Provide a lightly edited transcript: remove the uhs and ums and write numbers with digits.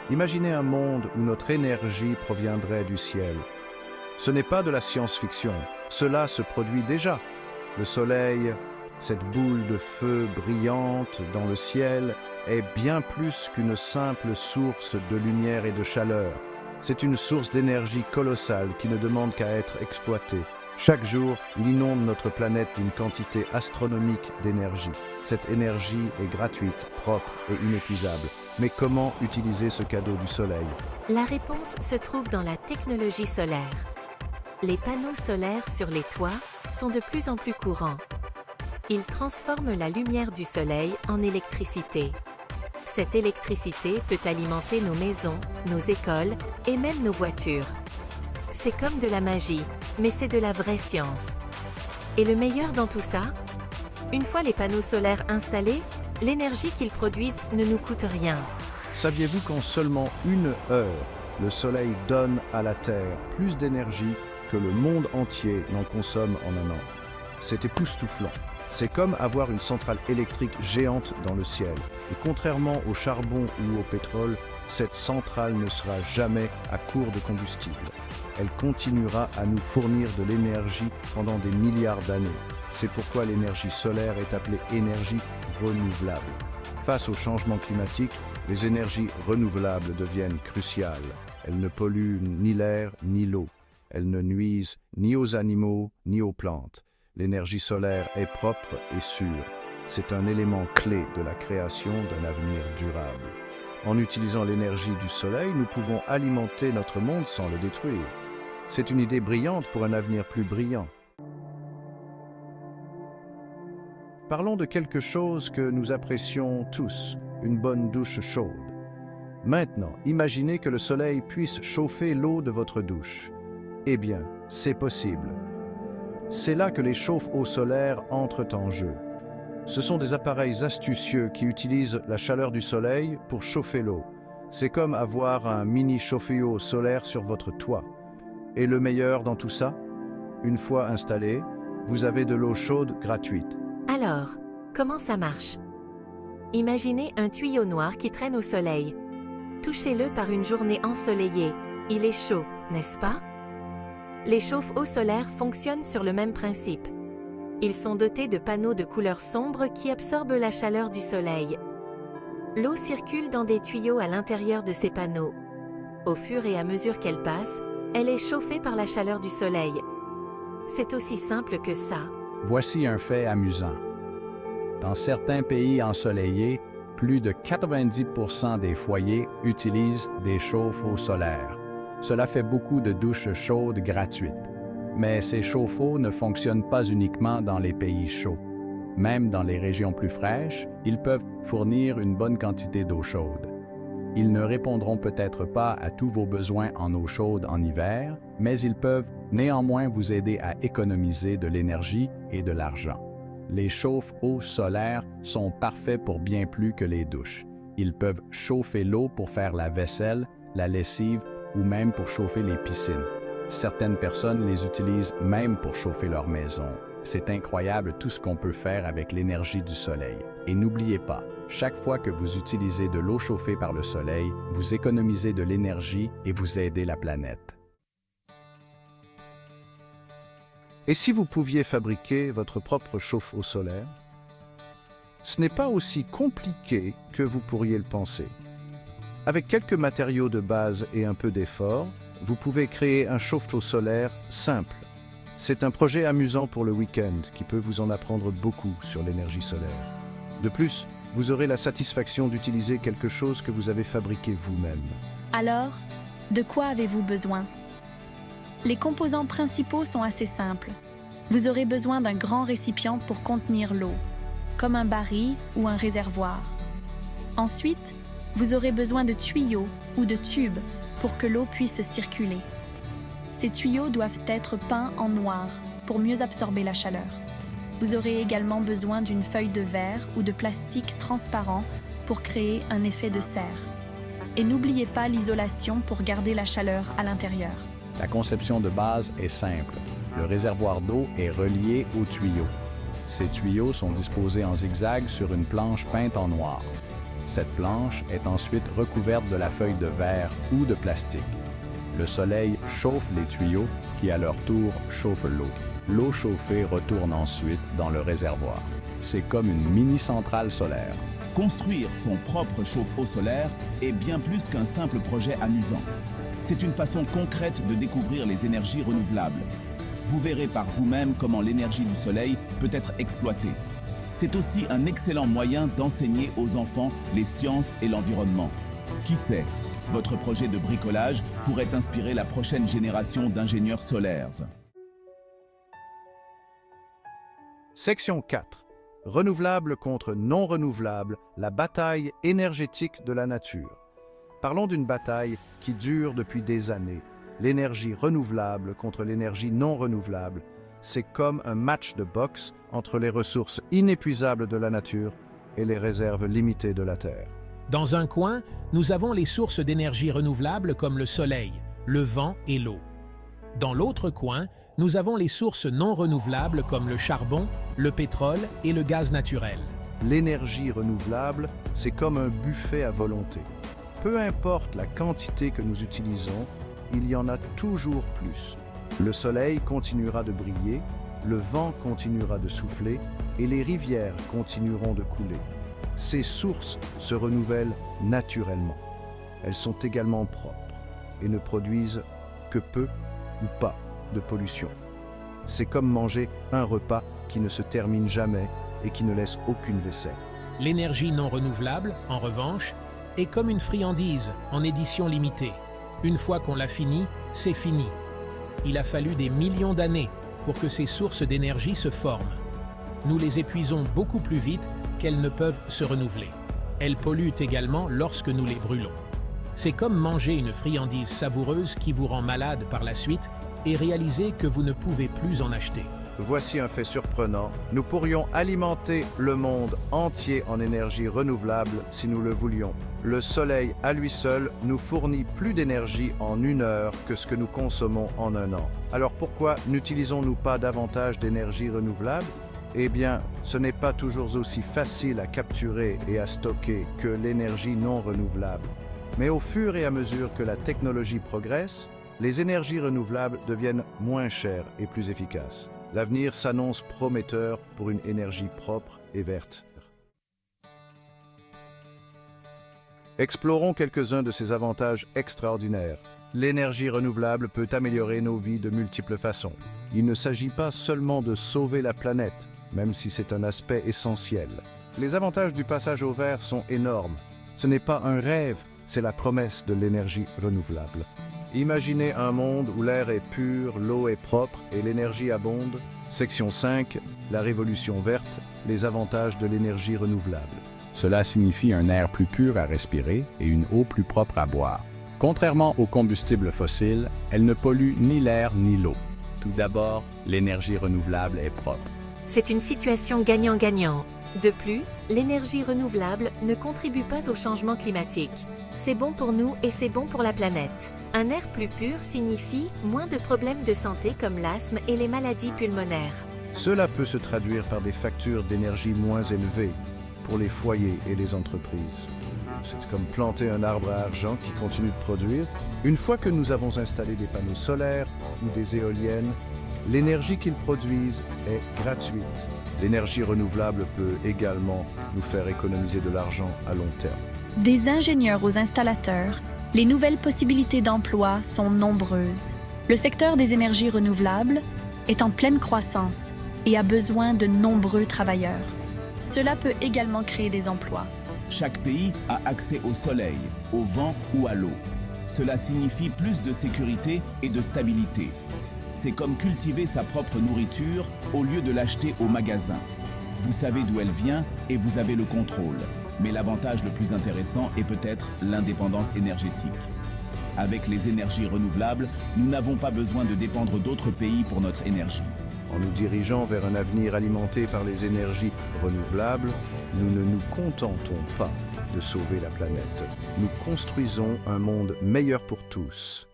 Imaginez un monde où notre énergie proviendrait du ciel. Ce n'est pas de la science-fiction, cela se produit déjà. Le soleil, cette boule de feu brillante dans le ciel, est bien plus qu'une simple source de lumière et de chaleur. C'est une source d'énergie colossale qui ne demande qu'à être exploitée. Chaque jour, il inonde notre planète d'une quantité astronomique d'énergie. Cette énergie est gratuite, propre et inépuisable. Mais comment utiliser ce cadeau du soleil? La réponse se trouve dans la technologie solaire. Les panneaux solaires sur les toits sont de plus en plus courants. Ils transforment la lumière du soleil en électricité. Cette électricité peut alimenter nos maisons, nos écoles et même nos voitures. C'est comme de la magie, mais c'est de la vraie science. Et le meilleur dans tout ça? Une fois les panneaux solaires installés, l'énergie qu'ils produisent ne nous coûte rien. Saviez-vous qu'en seulement 1 heure, le soleil donne à la Terre plus d'énergie que le monde entier n'en consomme en un an? C'est époustouflant. C'est comme avoir une centrale électrique géante dans le ciel. Et contrairement au charbon ou au pétrole, cette centrale ne sera jamais à court de combustible. Elle continuera à nous fournir de l'énergie pendant des milliards d'années. C'est pourquoi l'énergie solaire est appelée énergie renouvelable. Face au changement climatique, les énergies renouvelables deviennent cruciales. Elles ne polluent ni l'air ni l'eau. Elles ne nuisent ni aux animaux ni aux plantes. L'énergie solaire est propre et sûre. C'est un élément clé de la création d'un avenir durable. En utilisant l'énergie du soleil, nous pouvons alimenter notre monde sans le détruire. C'est une idée brillante pour un avenir plus brillant. Parlons de quelque chose que nous apprécions tous, une bonne douche chaude. Maintenant, imaginez que le soleil puisse chauffer l'eau de votre douche. Eh bien, c'est possible. C'est là que les chauffe-eau solaires entrent en jeu. Ce sont des appareils astucieux qui utilisent la chaleur du soleil pour chauffer l'eau. C'est comme avoir un mini chauffe-eau solaire sur votre toit. Et le meilleur dans tout ça? Une fois installé, vous avez de l'eau chaude gratuite. Alors, comment ça marche? Imaginez un tuyau noir qui traîne au soleil. Touchez-le par une journée ensoleillée. Il est chaud, n'est-ce pas? Les chauffe-eau solaires fonctionnent sur le même principe. Ils sont dotés de panneaux de couleur sombre qui absorbent la chaleur du soleil. L'eau circule dans des tuyaux à l'intérieur de ces panneaux. Au fur et à mesure qu'elle passe, elle est chauffée par la chaleur du soleil. C'est aussi simple que ça. Voici un fait amusant. Dans certains pays ensoleillés, plus de 90% des foyers utilisent des chauffe-eau solaires. Cela fait beaucoup de douches chaudes gratuites. Mais ces chauffe-eau ne fonctionnent pas uniquement dans les pays chauds. Même dans les régions plus fraîches, ils peuvent fournir une bonne quantité d'eau chaude. Ils ne répondront peut-être pas à tous vos besoins en eau chaude en hiver, mais ils peuvent néanmoins vous aider à économiser de l'énergie et de l'argent. Les chauffe-eau solaires sont parfaits pour bien plus que les douches. Ils peuvent chauffer l'eau pour faire la vaisselle, la lessive ou même pour chauffer les piscines. Certaines personnes les utilisent même pour chauffer leur maison. C'est incroyable tout ce qu'on peut faire avec l'énergie du soleil. Et n'oubliez pas, chaque fois que vous utilisez de l'eau chauffée par le soleil, vous économisez de l'énergie et vous aidez la planète. Et si vous pouviez fabriquer votre propre chauffe-eau solaire? Ce n'est pas aussi compliqué que vous pourriez le penser. Avec quelques matériaux de base et un peu d'effort, vous pouvez créer un chauffe-eau solaire simple. C'est un projet amusant pour le week-end qui peut vous en apprendre beaucoup sur l'énergie solaire. De plus, vous aurez la satisfaction d'utiliser quelque chose que vous avez fabriqué vous-même. Alors, de quoi avez-vous besoin? Les composants principaux sont assez simples. Vous aurez besoin d'un grand récipient pour contenir l'eau, comme un baril ou un réservoir. Ensuite, vous aurez besoin de tuyaux ou de tubes pour que l'eau puisse circuler. Ces tuyaux doivent être peints en noir pour mieux absorber la chaleur. Vous aurez également besoin d'une feuille de verre ou de plastique transparent pour créer un effet de serre. Et n'oubliez pas l'isolation pour garder la chaleur à l'intérieur. La conception de base est simple. Le réservoir d'eau est relié aux tuyaux. Ces tuyaux sont disposés en zigzag sur une planche peinte en noir. Cette planche est ensuite recouverte de la feuille de verre ou de plastique. Le soleil chauffe les tuyaux qui, à leur tour, chauffent l'eau. L'eau chauffée retourne ensuite dans le réservoir. C'est comme une mini-centrale solaire. Construire son propre chauffe-eau solaire est bien plus qu'un simple projet amusant. C'est une façon concrète de découvrir les énergies renouvelables. Vous verrez par vous-même comment l'énergie du soleil peut être exploitée. C'est aussi un excellent moyen d'enseigner aux enfants les sciences et l'environnement. Qui sait, votre projet de bricolage pourrait inspirer la prochaine génération d'ingénieurs solaires. Section 4. Renouvelable contre non renouvelable, la bataille énergétique de la nature. Parlons d'une bataille qui dure depuis des années. L'énergie renouvelable contre l'énergie non renouvelable, c'est comme un match de boxe entre les ressources inépuisables de la nature et les réserves limitées de la Terre. Dans un coin, nous avons les sources d'énergie renouvelables comme le soleil, le vent et l'eau. Dans l'autre coin, nous avons les sources non renouvelables comme le charbon, le pétrole et le gaz naturel. L'énergie renouvelable, c'est comme un buffet à volonté. Peu importe la quantité que nous utilisons, il y en a toujours plus. Le soleil continuera de briller, le vent continuera de souffler et les rivières continueront de couler. Ces sources se renouvellent naturellement. Elles sont également propres et ne produisent que peu ou pas de pollution. C'est comme manger un repas qui ne se termine jamais et qui ne laisse aucune vaisselle. L'énergie non renouvelable, en revanche, est comme une friandise en édition limitée. Une fois qu'on l'a fini, c'est fini. Il a fallu des millions d'années pour que ces sources d'énergie se forment. Nous les épuisons beaucoup plus vite qu'elles ne peuvent se renouveler. Elles polluent également lorsque nous les brûlons. C'est comme manger une friandise savoureuse qui vous rend malade par la suite et réaliser que vous ne pouvez plus en acheter. Voici un fait surprenant. Nous pourrions alimenter le monde entier en énergie renouvelable si nous le voulions. Le soleil à lui seul nous fournit plus d'énergie en 1 heure que ce que nous consommons en 1 an. Alors pourquoi n'utilisons-nous pas davantage d'énergie renouvelable? Eh bien, ce n'est pas toujours aussi facile à capturer et à stocker que l'énergie non renouvelable. Mais au fur et à mesure que la technologie progresse, les énergies renouvelables deviennent moins chères et plus efficaces. L'avenir s'annonce prometteur pour une énergie propre et verte. Explorons quelques-uns de ces avantages extraordinaires. L'énergie renouvelable peut améliorer nos vies de multiples façons. Il ne s'agit pas seulement de sauver la planète, même si c'est un aspect essentiel. Les avantages du passage au vert sont énormes. Ce n'est pas un rêve, c'est la promesse de l'énergie renouvelable. Imaginez un monde où l'air est pur, l'eau est propre et l'énergie abonde. Section 5, la révolution verte, les avantages de l'énergie renouvelable. Cela signifie un air plus pur à respirer et une eau plus propre à boire. Contrairement aux combustibles fossiles, elle ne pollue ni l'air ni l'eau. Tout d'abord, l'énergie renouvelable est propre. C'est une situation gagnant-gagnant. De plus, l'énergie renouvelable ne contribue pas au changement climatique. C'est bon pour nous et c'est bon pour la planète. Un air plus pur signifie moins de problèmes de santé comme l'asthme et les maladies pulmonaires. Cela peut se traduire par des factures d'énergie moins élevées pour les foyers et les entreprises. C'est comme planter un arbre à argent qui continue de produire. Une fois que nous avons installé des panneaux solaires ou des éoliennes, l'énergie qu'ils produisent est gratuite. L'énergie renouvelable peut également nous faire économiser de l'argent à long terme. Des ingénieurs aux installateurs, les nouvelles possibilités d'emploi sont nombreuses. Le secteur des énergies renouvelables est en pleine croissance et a besoin de nombreux travailleurs. Cela peut également créer des emplois. Chaque pays a accès au soleil, au vent ou à l'eau. Cela signifie plus de sécurité et de stabilité. C'est comme cultiver sa propre nourriture au lieu de l'acheter au magasin. Vous savez d'où elle vient et vous avez le contrôle. Mais l'avantage le plus intéressant est peut-être l'indépendance énergétique. Avec les énergies renouvelables, nous n'avons pas besoin de dépendre d'autres pays pour notre énergie. En nous dirigeant vers un avenir alimenté par les énergies renouvelables, nous ne nous contentons pas de sauver la planète. Nous construisons un monde meilleur pour tous.